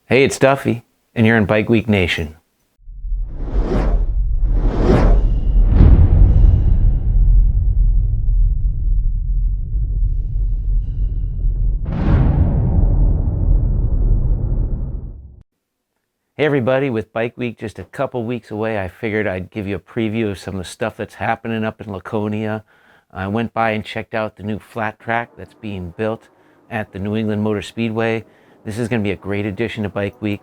Hey, it's Duffy, and you're in Bike Week Nation. Hey everybody, with Bike Week just a couple weeks away, I figured I'd give you a preview of some of the stuff that's happening up in Laconia. I went by and checked out the new flat track that's being built at the New England Motor Speedway. This is going to be a great addition to Bike Week.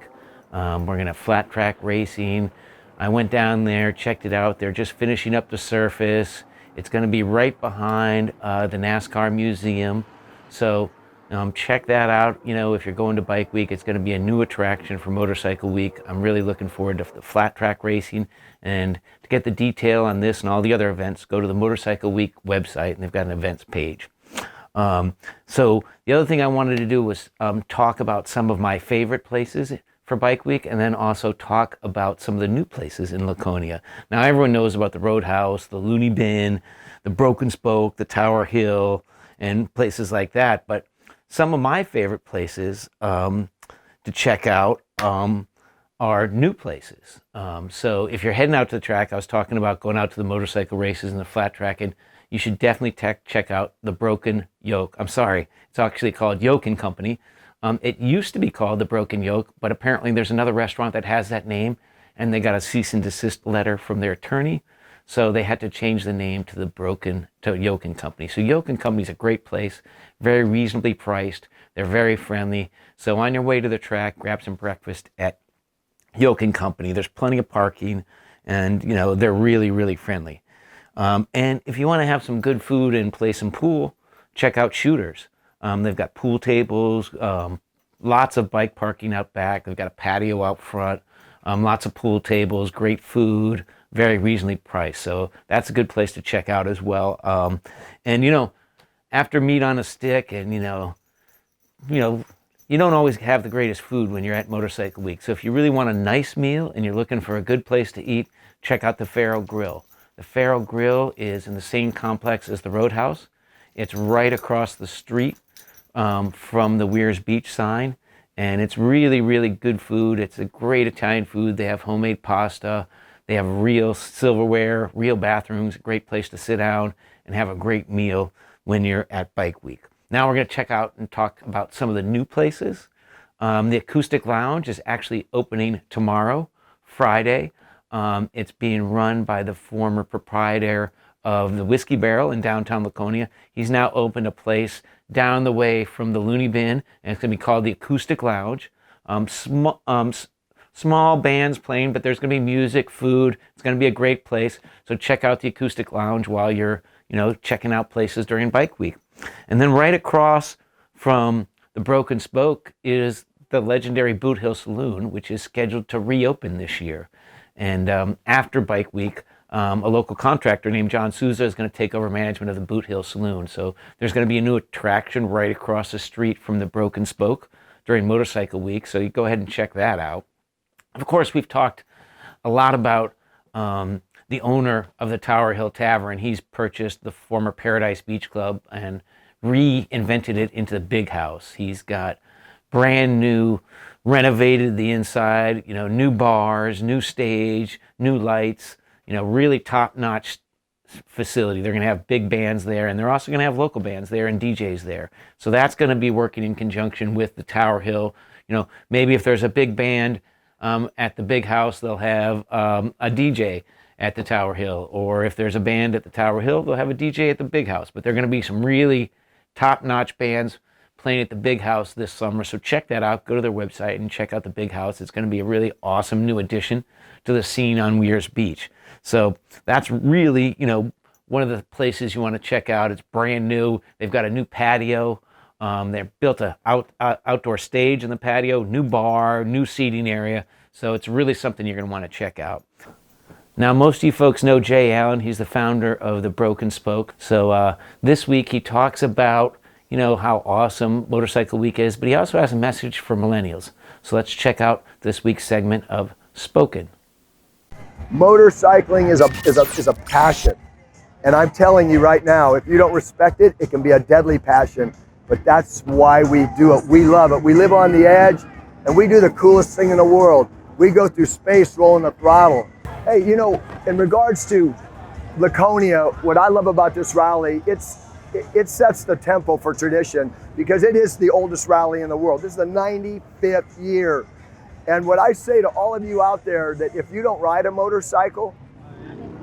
We're going to have flat track racing. I went down there, checked it out. They're just finishing up the surface. It's going to be right behind the NASCAR museum. So check that out. You know, if you're going to Bike Week, it's going to be a new attraction for Motorcycle Week. I'm really looking forward to the flat track racing. And to get the detail on this and all the other events, go to the Motorcycle Week website, and they've got an events page. So the other thing I wanted to do was talk about some of my favorite places for Bike Week, and then also talk about some of the new places in Laconia. Now, everyone knows about the Roadhouse, the Looney Bin, the Broken Spoke, the Tower Hill, and places like that. But some of my favorite places to check out are new places. So if you're heading out to the track, I was talking about going out to the motorcycle races and the flat track, and you should definitely check out the Broken Yoke. I'm sorry, it's actually called Yoke and Company. It used to be called the Broken Yoke, but apparently there's another restaurant that has that name, and they got a cease and desist letter from their attorney. So they had to change the name to Yoke and Company. So Yoke and Company is a great place, very reasonably priced. They're very friendly. So on your way to the track, grab some breakfast at Yoke and Company. There's plenty of parking, and you know they're really, really friendly. And if you want to have some good food and play some pool, check out Shooters. They've got pool tables, lots of bike parking out back. They've got a patio out front, lots of pool tables, great food, very reasonably priced. So that's a good place to check out as well. And you know, after meat on a stick, and you don't always have the greatest food when you're at Motorcycle Week. So if you really want a nice meal and you're looking for a good place to eat, check out the Faro Grill. The Faro Grill is in the same complex as the Roadhouse. It's right across the street from the Weirs Beach sign, and it's really, really good food. It's a great Italian food. They have homemade pasta. They have real silverware, real bathrooms, a great place to sit down and have a great meal when you're at Bike Week. Now we're going to check out and talk about some of the new places. The Acoustic Lounge is actually opening tomorrow, Friday. It's being run by the former proprietor of the Whiskey Barrel in downtown Laconia. He's now opened a place down the way from the Looney Bin, and it's going to be called the Acoustic Lounge. Small bands playing, but there's going to be music, food. It's going to be a great place. So check out the Acoustic Lounge while you're, checking out places during Bike Week. And then right across from the Broken Spoke is the legendary Boot Hill Saloon, which is scheduled to reopen this year. And after Bike Week, a local contractor named John Souza is going to take over management of the Boot Hill Saloon. So there's going to be a new attraction right across the street from the Broken Spoke during Motorcycle Week. So you go ahead and check that out. Of course, we've talked a lot about the owner of the Tower Hill Tavern. He's purchased the former Paradise Beach Club and reinvented it into the Big House. He's got brand new, renovated the inside, new bars, new stage, new lights, really top-notch facility. They're going to have big bands there, and they're also going to have local bands there and DJs there. So that's going to be working in conjunction with the Tower Hill. Maybe if there's a big band at the Big House, they'll have a DJ at the Tower Hill. Or if there's a band at the Tower Hill, they'll have a DJ at the Big House. But they're going to be some really top-notch bands playing at the Big House this summer. So check that out. Go to their website and check out the Big House. It's going to be a really awesome new addition to the scene on Weirs Beach. So that's really, one of the places you want to check out. It's brand new. They've got a new patio. They built an outdoor stage in the patio, new bar, new seating area. So it's really something you're going to want to check out. Now, most of you folks know Jay Allen. He's the founder of the Broken Spoke. So this week he talks about, how awesome Motorcycle Week is, but he also has a message for millennials. So let's check out this week's segment of Spoken. Motorcycling is a passion. And I'm telling you right now, if you don't respect it, it can be a deadly passion. But that's why we do it. We love it. We live on the edge. and we do the coolest thing in the world. We go through space rolling the throttle. Hey, you know, in regards to Laconia, what I love about this rally, it sets the tempo for tradition because it is the oldest rally in the world. This is the 95th year. And what I say to all of you out there, that if you don't ride a motorcycle,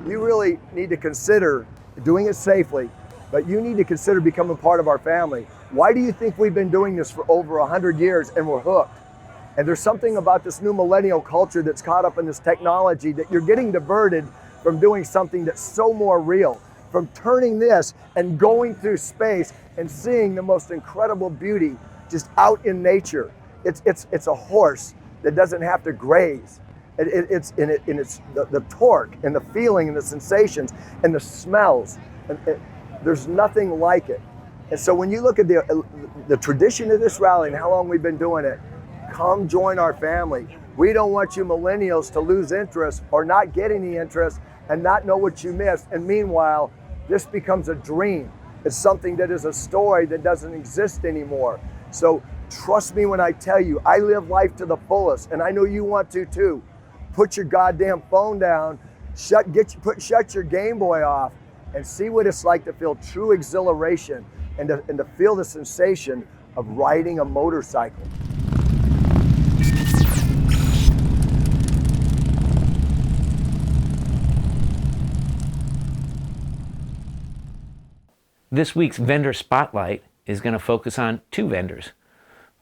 you really need to consider doing it safely, but you need to consider becoming part of our family. Why do you think we've been doing this for over 100 years and we're hooked? And there's something about this new millennial culture that's caught up in this technology that you're getting diverted from doing something that's so more real, from turning this and going through space and seeing the most incredible beauty just out in nature. It's a horse that doesn't have to graze. It's the torque and the feeling and the sensations and the smells. There's nothing like it. And so when you look at the tradition of this rally and how long we've been doing it, come join our family. We don't want you millennials to lose interest or not get any interest and not know what you missed. And meanwhile, this becomes a dream. It's something that is a story that doesn't exist anymore. So trust me when I tell you, I live life to the fullest, and I know you want to too. Put your goddamn phone down, shut your Game Boy off, and see what it's like to feel true exhilaration and to feel the sensation of riding a motorcycle. This week's vendor spotlight is going to focus on two vendors.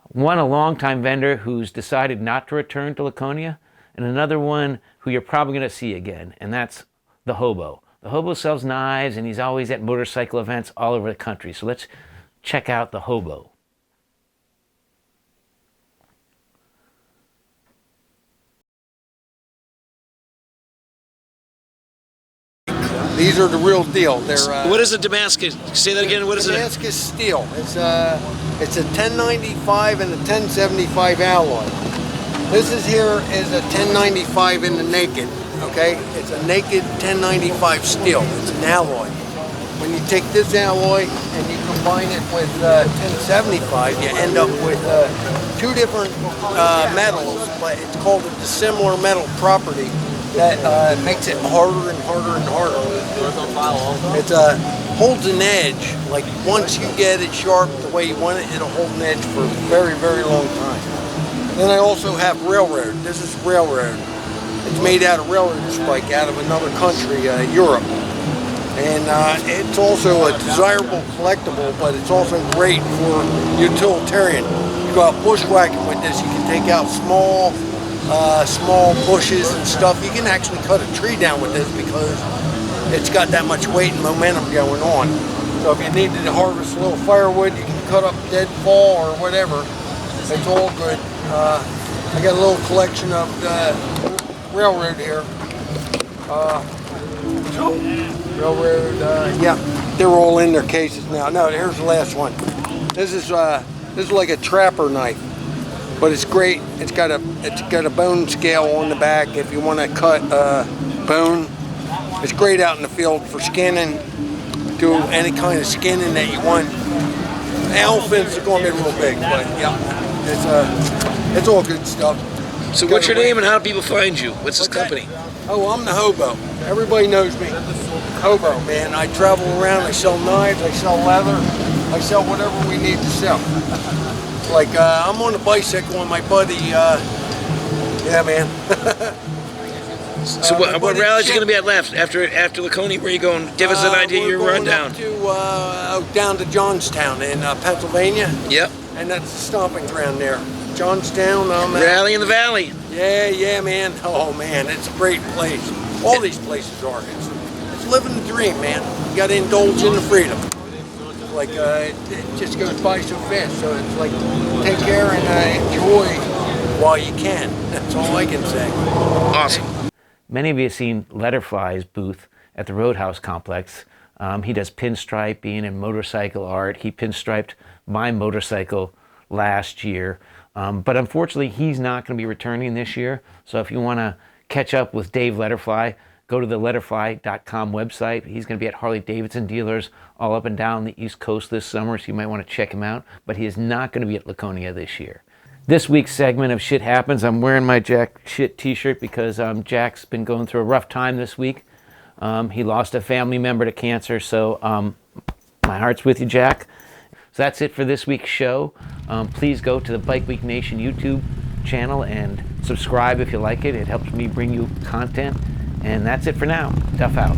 One, a longtime vendor who's decided not to return to Laconia, and another one who you're probably going to see again, and that's the Hobo. The Hobo sells knives, and he's always at motorcycle events all over the country. So let's check out the Hobo. These are the real deal. They're what is a Damascus? Say that again. What is Damascus steel. It's a 1095 and a 1075 alloy. This is a 1095 in the naked. Okay, it's a naked 1095 steel. It's an alloy. When you take this alloy and you combine it with 1075, you end up with two different metals, but it's called a dissimilar metal property that makes it harder and harder and harder. It holds an edge. Like once you get it sharp the way you want it, it'll hold an edge for a very, very long time. Then I also have railroad. This is railroad. It's made out of railroad spike out of another country, Europe. And it's also a desirable collectible, but it's also great for utilitarian. You go out bushwhacking with this, you can take out small bushes and stuff. You can actually cut a tree down with this because it's got that much weight and momentum going on. So if you needed to harvest a little firewood, you can cut up deadfall or whatever. It's all good. I got a little collection of railroad here. Railroad, yeah, they're all in their cases now. No, here's the last one. This is like a trapper knife. But it's great. It's got a bone scale on the back if you want to cut bone. It's great out in the field for skinning. Do any kind of skinning that you want. Elephants are going to be real big, but yeah, it's all good stuff. So what's your name and how do people find you? What's this company? Oh, I'm the Hobo. Everybody knows me. Hobo, man. I travel around. I sell knives. I sell leather. I sell whatever we need to sell. Like I'm on a bicycle with my buddy. Yeah, man. So what rally are you going to be at left after Laconia? Where are you going? Give us an idea of your rundown. Down to Johnstown in Pennsylvania. Yep. And that's the stomping ground there. Johnstown. Rally in the Valley. Yeah, man. Oh, man, it's a great place. All these places are. It's living the dream, man. You got to indulge in the freedom. Like it just goes by so fast. So it's like take care and enjoy while you can. That's all I can say. Awesome. Many of you have seen Letterfly's booth at the Roadhouse complex. He does pinstriping and motorcycle art. He pinstriped my motorcycle last year. But unfortunately, he's not going to be returning this year. So if you want to catch up with Dave Letterfly, go to the letterfly.com website. He's going to be at Harley-Davidson dealers all up and down the East Coast this summer, so you might want to check him out. But he is not going to be at Laconia this year. This week's segment of Shit Happens, I'm wearing my Jack Shit t-shirt because Jack's been going through a rough time this week. He lost a family member to cancer, so my heart's with you, Jack. So that's it for this week's show. Please go to the Bike Week Nation YouTube channel and subscribe if you like it. It helps me bring you content. And that's it for now. Duff out.